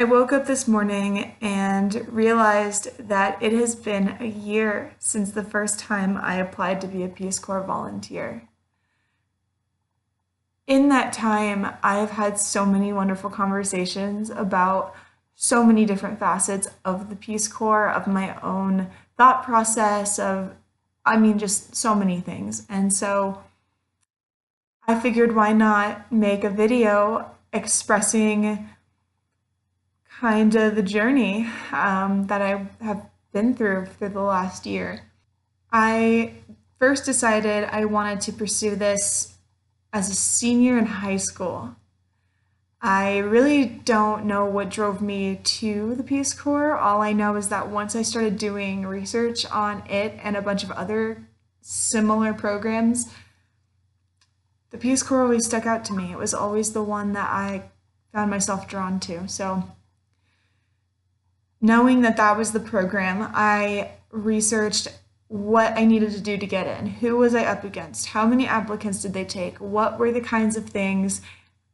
I woke up this morning and realized that it has been a year since the first time I applied to be a Peace Corps volunteer. In that time, I've had so many wonderful conversations about so many different facets of the Peace Corps, of my own thought process, just so many things. And so I figured why not make a video expressing kind of the journey that I have been through for the last year. I first decided I wanted to pursue this as a senior in high school. I really don't know what drove me to the Peace Corps. All I know is that once I started doing research on it and a bunch of other similar programs, the Peace Corps always stuck out to me. It was always the one that I found myself drawn to. So knowing that that was the program, I researched what I needed to do to get in. Who was I up against? How many applicants did they take? What were the kinds of things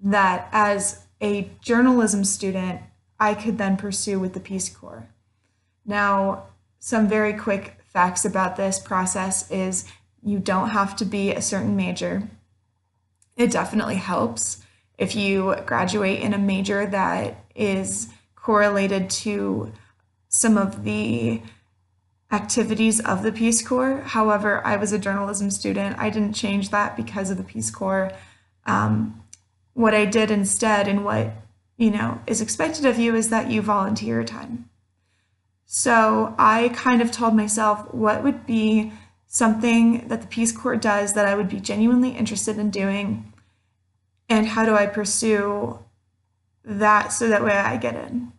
that, as a journalism student, I could then pursue with the Peace Corps? Now, some very quick facts about this process is you don't have to be a certain major. It definitely helps if you graduate in a major that is correlated to some of the activities of the Peace Corps. However, I was a journalism student. I didn't change that because of the Peace Corps. What I did instead, and what is expected of you, is that you volunteer time. So I kind of told myself what would be something that the Peace Corps does that I would be genuinely interested in doing, and how do I pursue that so that way I get in.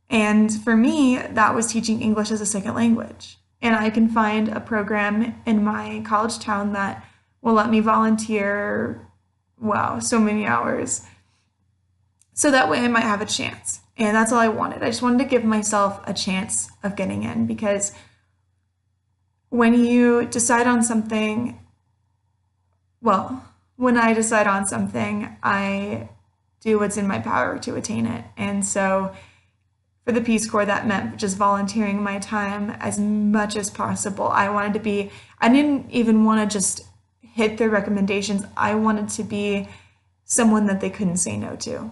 And for me, that was teaching English as a second language. And I can find a program in my college town that will let me volunteer, wow, so many hours. So that way I might have a chance. And that's all I wanted. I just wanted to give myself a chance of getting in, because when you decide on something, when I decide on something, I do what's in my power to attain it. And so for the Peace Corps, that meant just volunteering my time as much as possible. I didn't even want to just hit their recommendations. I wanted to be someone that they couldn't say no to.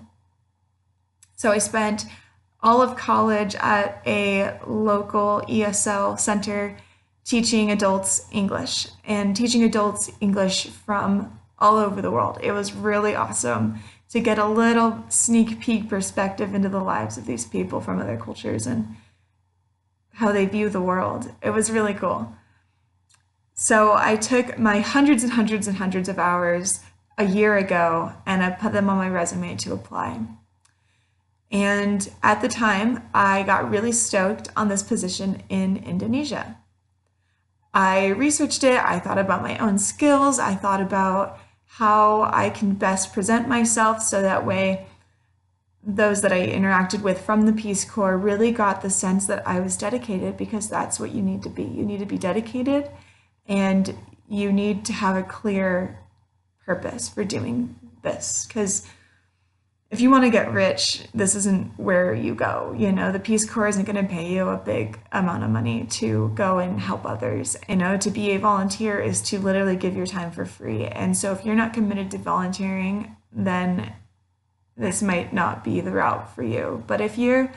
So I spent all of college at a local ESL center teaching adults English, and teaching adults English from all over the world. It was really awesome to get a little sneak peek perspective into the lives of these people from other cultures and how they view the world. It was really cool. So I took my hundreds and hundreds and hundreds of hours a year ago and I put them on my resume to apply. And at the time, I got really stoked on this position in Indonesia. I researched it, I thought about my own skills, I thought about how I can best present myself so that way those that I interacted with from the Peace Corps really got the sense that I was dedicated, because that's what you need to be. You need to be dedicated, and you need to have a clear purpose for doing this, because if you want to get rich, this isn't where you go. The Peace Corps isn't going to pay you a big amount of money to go and help others. To be a volunteer is to literally give your time for free. And so if you're not committed to volunteering, then this might not be the route for you. But if you're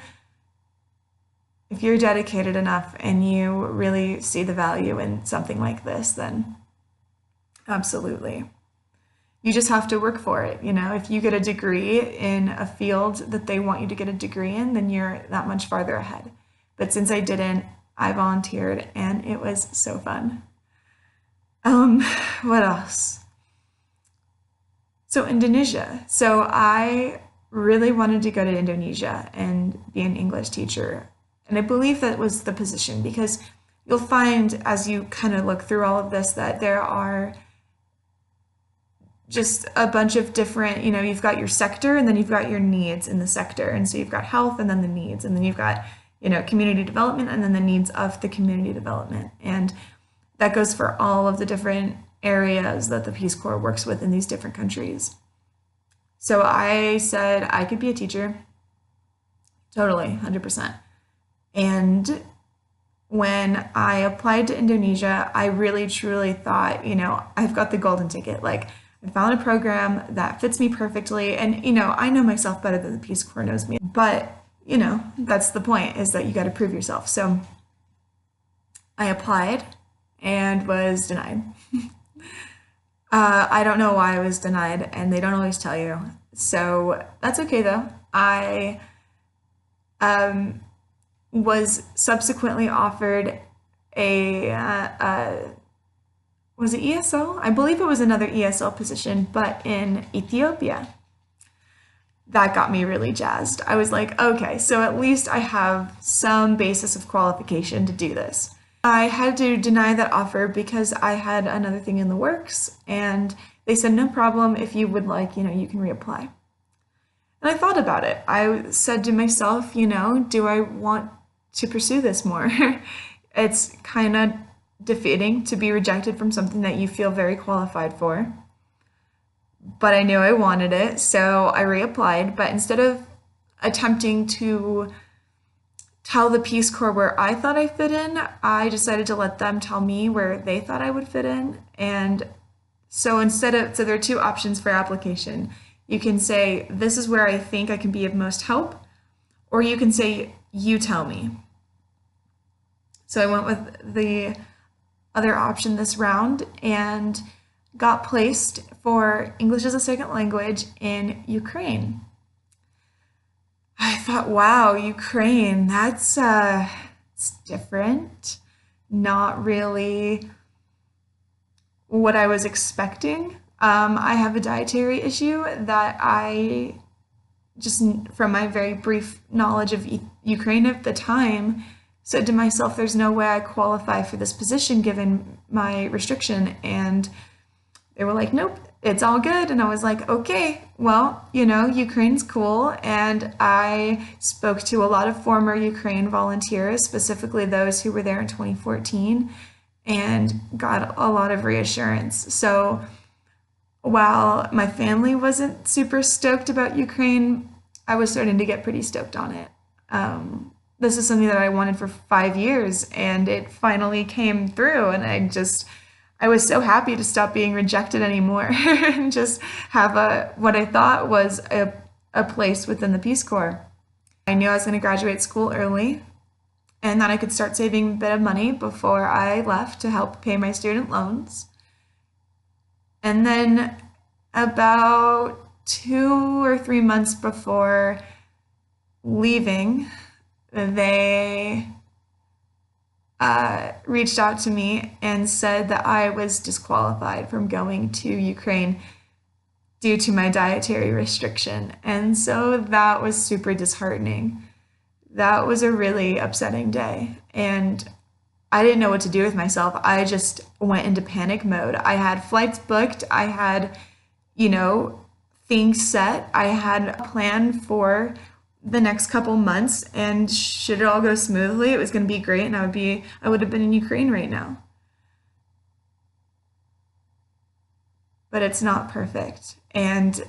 dedicated enough and you really see the value in something like this, then absolutely. You just have to work for it. If you get a degree in a field that they want you to get a degree in, then you're that much farther ahead. But since I didn't, I volunteered and it was so fun. What else? So Indonesia. So I really wanted to go to Indonesia and be an English teacher. And I believe that was the position, because you'll find as you kind of look through all of this that there are just a bunch of different, you've got your sector and then you've got your needs in the sector. And so you've got health and then the needs, and then you've got, community development and then the needs of the community development. And that goes for all of the different areas that the Peace Corps works with in these different countries. So I said I could be a teacher. Totally, 100%. And when I applied to Indonesia, I really truly thought, I've got the golden ticket. Like, I found a program that fits me perfectly. And, I know myself better than the Peace Corps knows me. But, that's the point, is that you got to prove yourself. So I applied and was denied. I don't know why I was denied, and they don't always tell you. So that's okay though. I um, was subsequently offered a was it ESL? I believe it was another ESL position, but in Ethiopia. That got me really jazzed. I was like, okay, so at least I have some basis of qualification to do this. I had to deny that offer because I had another thing in the works, and they said, no problem, if you would like, you can reapply. And I thought about it. I said to myself, do I want to pursue this more? It's kind of defeating to be rejected from something that you feel very qualified for. But I knew I wanted it, so I reapplied. But instead of attempting to tell the Peace Corps where I thought I fit in, I decided to let them tell me where they thought I would fit in. And so there are two options for application. You can say, this is where I think I can be of most help, or you can say, you tell me. So I went with the other option this round and got placed for English as a second language in Ukraine. I thought, wow, Ukraine, that's it's different. Not really what I was expecting. I have a dietary issue that I just, from my very brief knowledge of Ukraine at the time, said to myself, there's no way I qualify for this position given my restriction. And they were like, nope, it's all good. And I was like, okay, well, Ukraine's cool. And I spoke to a lot of former Ukraine volunteers, specifically those who were there in 2014, and got a lot of reassurance. So while my family wasn't super stoked about Ukraine, I was starting to get pretty stoked on it. This is something that I wanted for 5 years, and it finally came through. And I was so happy to stop being rejected anymore and just have what I thought was a place within the Peace Corps. I knew I was going to graduate school early, and that I could start saving a bit of money before I left to help pay my student loans. And then about 2 or 3 months before leaving, they reached out to me and said that I was disqualified from going to Ukraine due to my dietary restriction. And so that was super disheartening. That was a really upsetting day. And I didn't know what to do with myself. I just went into panic mode. I had flights booked. I had, things set. I had a plan for the next couple months, and should it all go smoothly, it was going to be great, and I would have been in Ukraine right now. But it's not perfect, and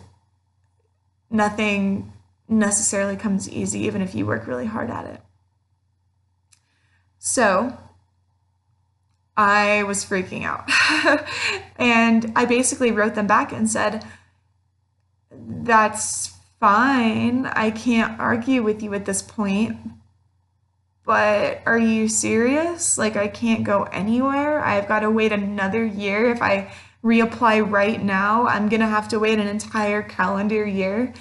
nothing necessarily comes easy, even if you work really hard at it. So I was freaking out. And I basically wrote them back and said, that's fine. I can't argue with you at this point, but are you serious? Like, I can't go anywhere. I've got to wait another year. If I reapply right now, I'm going to have to wait an entire calendar year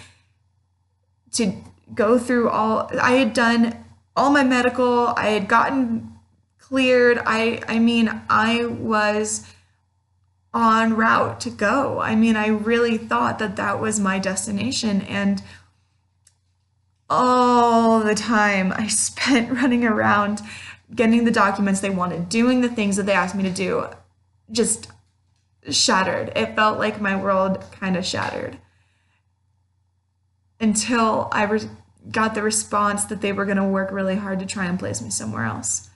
to go through I had done all my medical, I had gotten cleared. I mean, I was on route to go. I mean, I really thought that was my destination, and all the time I spent running around getting the documents they wanted, doing the things that they asked me to do, just shattered. It felt like my world kind of shattered until I got the response that they were going to work really hard to try and place me somewhere else.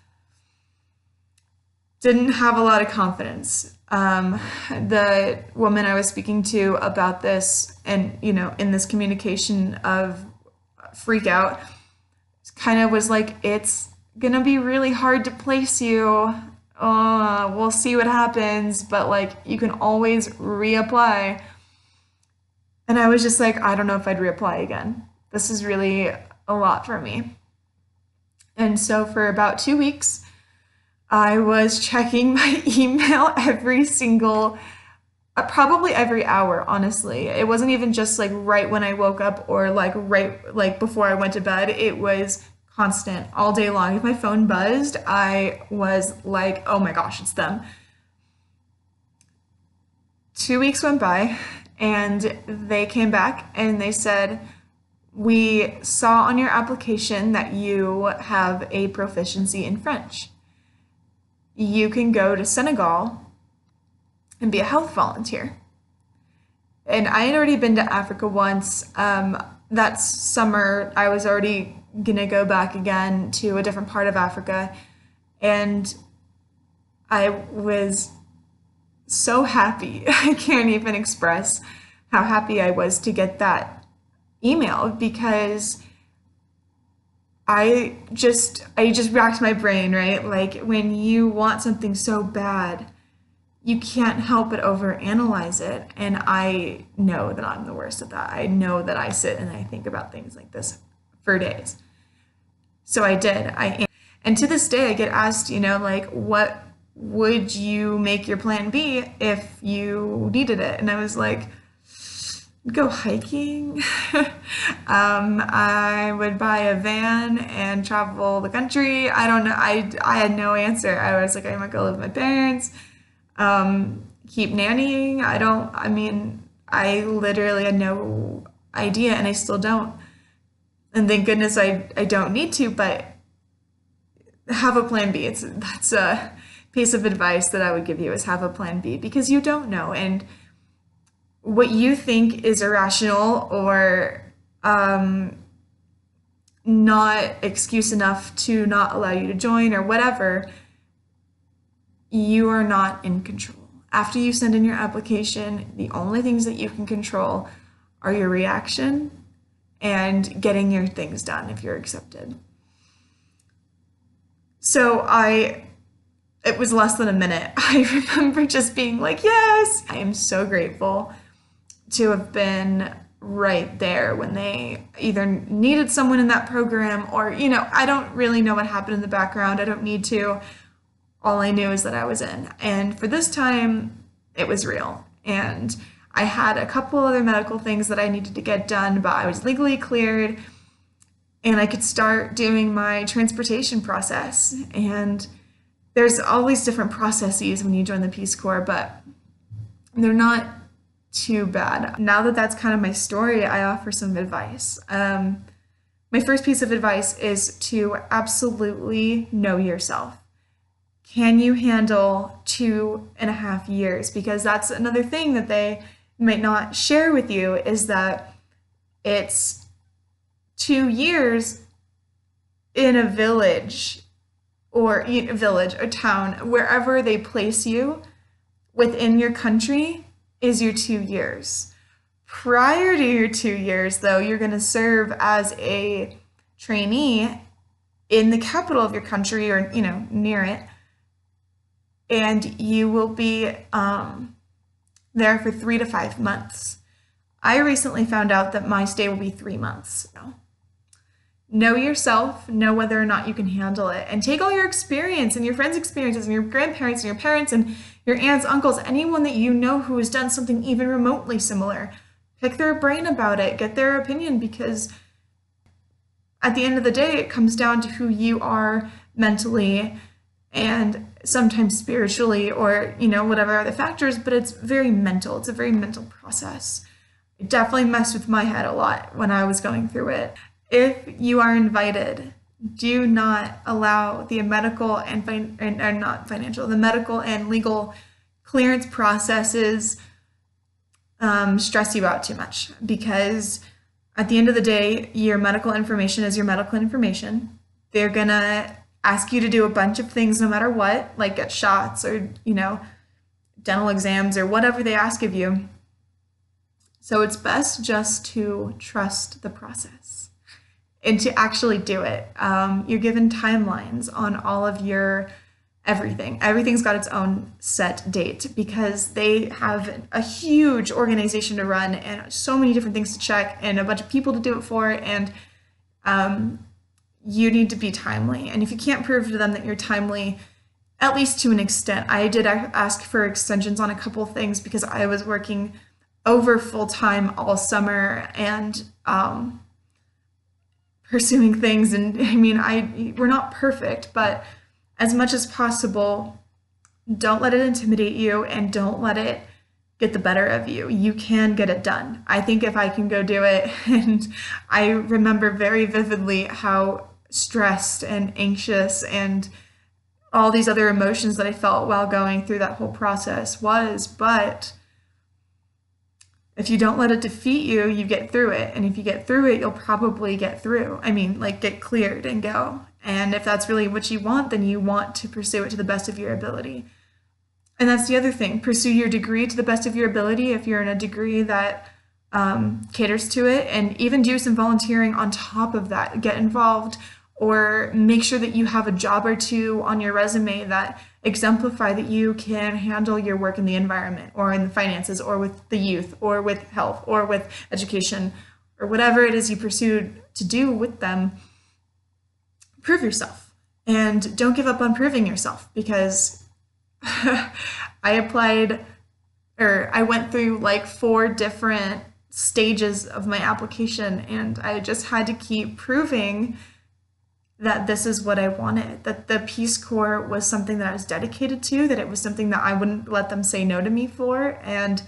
Didn't have a lot of confidence. The woman I was speaking to about this, and in this communication of freak out, kind of was like, it's gonna be really hard to place you. We'll see what happens, but like you can always reapply. And I was just like, I don't know if I'd reapply again. This is really a lot for me. And so for about 2 weeks, I was checking my email every single, probably every hour, honestly. It wasn't even just like right when I woke up or like right like before I went to bed. It was constant all day long. If my phone buzzed, I was like, oh my gosh, it's them. 2 weeks went by and they came back and they said, we saw on your application that you have a proficiency in French. You can go to Senegal and be a health volunteer. And I had already been to Africa once. That summer, I was already gonna go back again to a different part of Africa. And I was so happy. I can't even express how happy I was to get that email because I just racked my brain, right? Like when you want something so bad, you can't help but overanalyze it. And I know that I'm the worst at that. I know that I sit and I think about things like this for days. So I did. And to this day, I get asked, like, what would you make your plan B if you needed it? And I was like, go hiking. I would buy a van and travel the country. I don't know. I had no answer. I was like, I might go live with my parents. Keep nannying. I literally had no idea and I still don't. And thank goodness I don't need to, but have a plan B. That's a piece of advice that I would give you is have a plan B because you don't know. And what you think is irrational or not excuse enough to not allow you to join or whatever, you are not in control. After you send in your application, the only things that you can control are your reaction and getting your things done if you're accepted. So it was less than a minute. I remember just being like, yes, I am so grateful to have been right there when they either needed someone in that program or, I don't really know what happened in the background. I don't need to. All I knew is that I was in. And for this time, it was real. And I had a couple other medical things that I needed to get done, but I was legally cleared and I could start doing my transportation process. And there's always different processes when you join the Peace Corps, but they're not too bad. Now that that's kind of my story, I offer some advice. My first piece of advice is to absolutely know yourself. Can you handle 2.5 years? Because that's another thing that they might not share with you is that it's 2 years in a village or a town, wherever they place you within your country is your 2 years. Prior to your 2 years, though, you're going to serve as a trainee in the capital of your country or, near it. And you will be there for 3 to 5 months. I recently found out that my stay will be 3 months. Know yourself, know whether or not you can handle it, and take all your experience and your friends' experiences and your grandparents and your parents and your aunts, uncles, anyone that you know who has done something even remotely similar. Pick their brain about it, get their opinion, because at the end of the day, it comes down to who you are mentally and sometimes spiritually or, whatever other factors, but it's very mental. It's a very mental process. It definitely messed with my head a lot when I was going through it. If you are invited, do not allow the medical the medical and legal clearance processes stress you out too much, because at the end of the day, your medical information is your medical information. They're gonna ask you to do a bunch of things no matter what, like get shots or, dental exams or whatever they ask of you. So it's best just to trust the process and to actually do it. You're given timelines on all of your everything. Everything's got its own set date because they have a huge organization to run and so many different things to check and a bunch of people to do it for. And you need to be timely. And if you can't prove to them that you're timely, at least to an extent, I did ask for extensions on a couple of things because I was working over full time all summer and pursuing things. And I mean, we're not perfect, but as much as possible, don't let it intimidate you and don't let it get the better of you. You can get it done. I think if I can go do it, and I remember very vividly how stressed and anxious and all these other emotions that I felt while going through that whole process was, but if you don't let it defeat you, you get through it. And if you get through it, you'll probably get through. I mean, like get cleared and go. And if that's really what you want, then you want to pursue it to the best of your ability. And that's the other thing. Pursue your degree to the best of your ability if you're in a degree that caters to it, and even do some volunteering on top of that. Get involved or make sure that you have a job or two on your resume that exemplify that you can handle your work in the environment or in the finances or with the youth or with health or with education or whatever it is you pursued to do with them. Prove yourself and don't give up on proving yourself, because I went through like 4 different stages of my application, and I just had to keep proving that this is what I wanted, that the Peace Corps was something that I was dedicated to, that it was something that I wouldn't let them say no to me for. And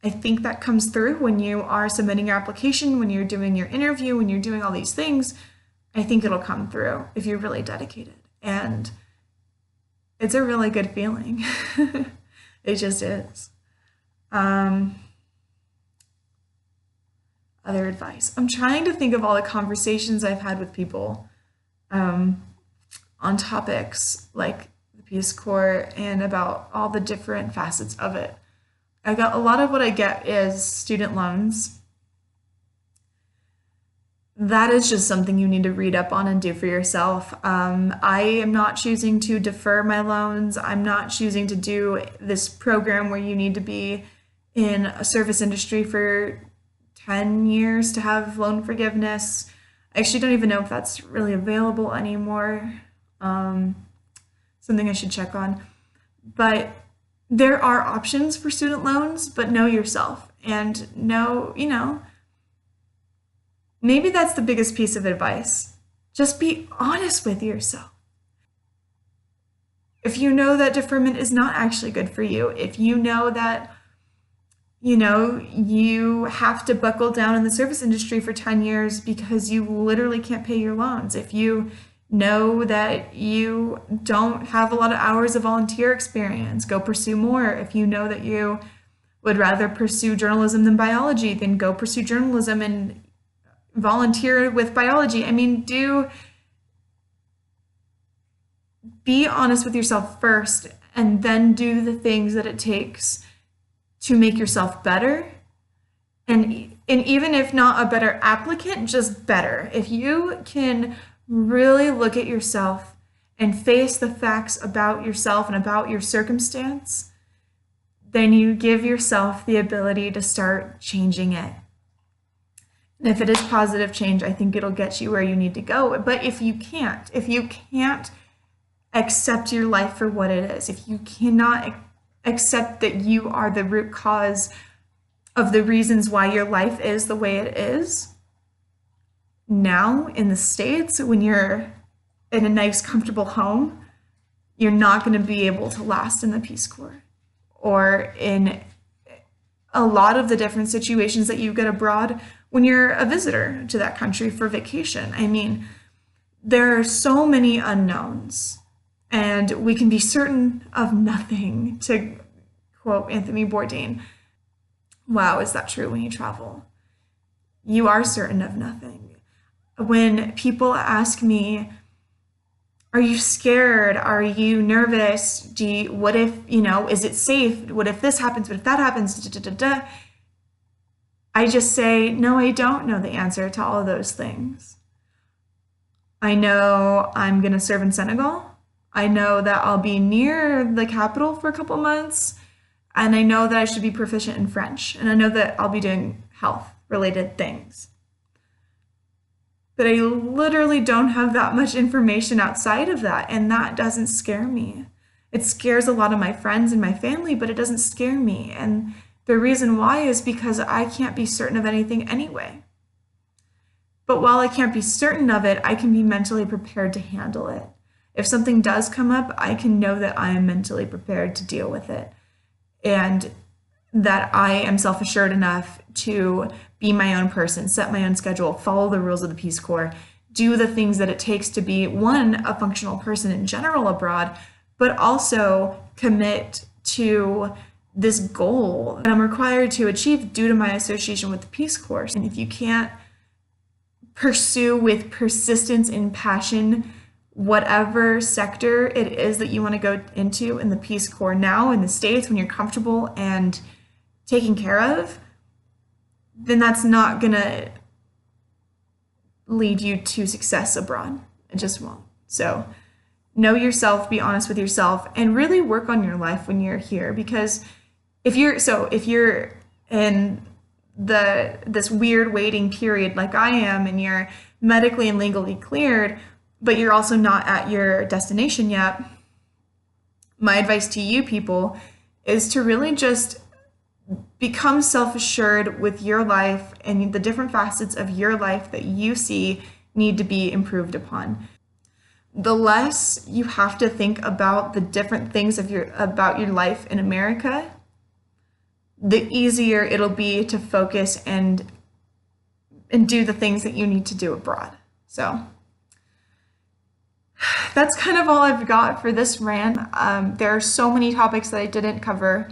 I think that comes through when you are submitting your application, when you're doing your interview, when you're doing all these things. I think it'll come through if you're really dedicated. And it's a really good feeling. It just is. Other advice. I'm trying to think of all the conversations I've had with people on topics like the Peace Corps and about all the different facets of it. A lot of what I get is student loans. That is just something you need to read up on and do for yourself. I am not choosing to defer my loans. I'm not choosing to do this program where you need to be in a service industry for 10 years to have loan forgiveness. I actually don't even know if that's really available anymore. Something I should check on. But there are options for student loans, but know yourself and know, maybe that's the biggest piece of advice. Just be honest with yourself. If you know that deferment is not actually good for you, if you know that, you have to buckle down in the service industry for 10 years because you literally can't pay your loans, if you know that you don't have a lot of hours of volunteer experience, go pursue more. If you know that you would rather pursue journalism than biology, then go pursue journalism and volunteer with biology. I mean, be honest with yourself first, and then do the things that it takes to make yourself better. And even if not a better applicant, just better. If you can really look at yourself and face the facts about yourself and about your circumstance, then you give yourself the ability to start changing it. And if it is positive change, I think it'll get you where you need to go. But if you can't accept your life for what it is, if you cannot accept that you are the root cause of the reasons why your life is the way it is, now in the States, when you're in a nice, comfortable home, you're not going to be able to last in the Peace Corps or in a lot of the different situations that you get abroad when you're a visitor to that country for vacation. I mean, there are so many unknowns, and we can be certain of nothing, to quote Anthony Bourdain. Wow, is that true when you travel? You are certain of nothing. When people ask me, are you scared? Are you nervous? What if, is it safe? What if this happens? What if that happens? Da, da, da, da. I just say, no, I don't know the answer to all of those things. I know I'm going to serve in Senegal. I know that I'll be near the capital for a couple months. And I know that I should be proficient in French. And I know that I'll be doing health related things. But I literally don't have that much information outside of that. And that doesn't scare me. It scares a lot of my friends and my family, but it doesn't scare me. And the reason why is because I can't be certain of anything anyway. But while I can't be certain of it, I can be mentally prepared to handle it. If something does come up, I can know that I am mentally prepared to deal with it and that I am self-assured enough to be my own person, set my own schedule, follow the rules of the Peace Corps, do the things that it takes to be, one, a functional person in general abroad, but also commit to this goal that I'm required to achieve due to my association with the Peace Corps. And if you can't pursue with persistence and passion whatever sector it is that you want to go into in the Peace Corps now in the States when you're comfortable and taken care of, then that's not going to lead you to success abroad. It just won't. So know yourself, be honest with yourself, and really work on your life when you're here. Because if you're in this weird waiting period like I am, and you're medically and legally cleared, but you're also not at your destination yet, my advice to you people is to really just become self-assured with your life and the different facets of your life that you see need to be improved upon. The less you have to think about the different things about your life in America, the easier it'll be to focus and do the things that you need to do abroad. So that's kind of all I've got for this rant. There are so many topics that I didn't cover,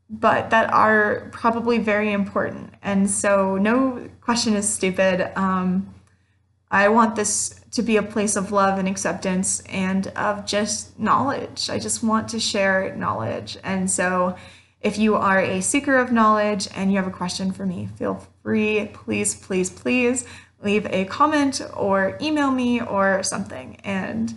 but that are probably very important. And so no question is stupid. I want this to be a place of love and acceptance and of just knowledge. I just want to share knowledge. And so if you are a seeker of knowledge and you have a question for me, feel free, please, please, please leave a comment or email me or something. And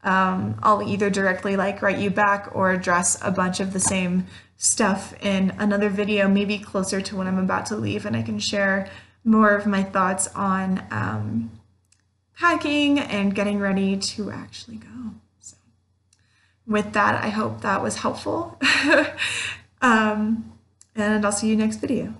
I'll either directly write you back or address a bunch of the same stuff in another video, maybe closer to when I'm about to leave, and I can share more of my thoughts on packing and getting ready to actually go. So with that, I hope that was helpful. And I'll see you next video.